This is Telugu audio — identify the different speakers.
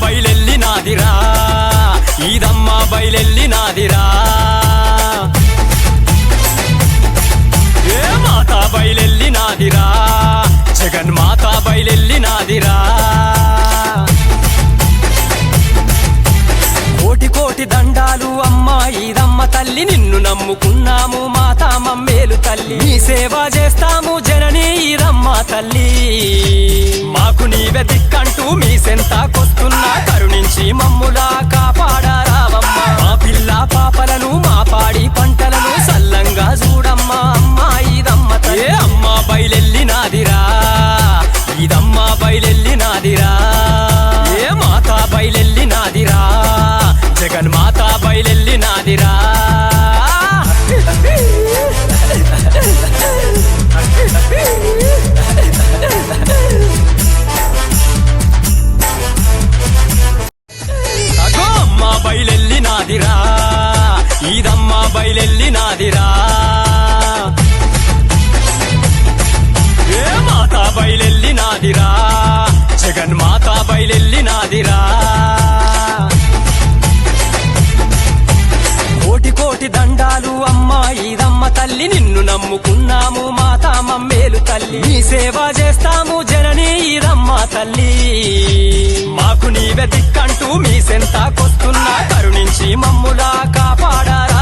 Speaker 1: బయలెల్లి నాదిరా ఈదమ్మ బయలెల్లి నాదిరా ఏ మాతా బయలెల్లి నాదిరా జగన్ మాతా బయలెల్లి నాదిరా కోటి కోటి దండాలు అమ్మా ఈదమ్మ తల్లి నిన్ను నమ్ముకున్నాము మాతా మమ్మేలు తల్లి నీ సేవ చేస్తాము జననీ ఈదమ్మ తల్లి మాకు నీవే దిక్కంటూ మీ సెంతాకొస్తున్నా కరుణించి మమ్ములా కాపాడారావమ్మ మా పిల్ల పాపలను మా పాడి పంటలను సల్లంగా చూడమ్మా అమ్మా ఈదమ్మ తల్లి అమ్మ బయలెల్లి నాదిరా ఈదమ్మ బయలెల్లి నాదిరా ఏ మాతా బయలెల్లి నాదిరా జగన్ మాతా బయలెల్లి నాదిరా అమ్మ బయలెల్లి నాదిరా ఈదమ్మ బయలెల్లి నాదిరా ఏ మాతా బయలెల్లి నాదిరా జగన్ మాతా బయలెల్లి నాదిరా కోటి కోటి దండాలు అమ్మా ఈదమ్మ తల్లి నిన్ను నమ్ముకున్నాము మాతా మమ్మేలు తల్లి నీ సేవ చేస్తాము జననీ ఈదమ్మ తల్లి మాకు నీవే దిక్కంటూ మీ సెంతాకొస్తున్నా కరుణించి మమ్ములా కాపాడారా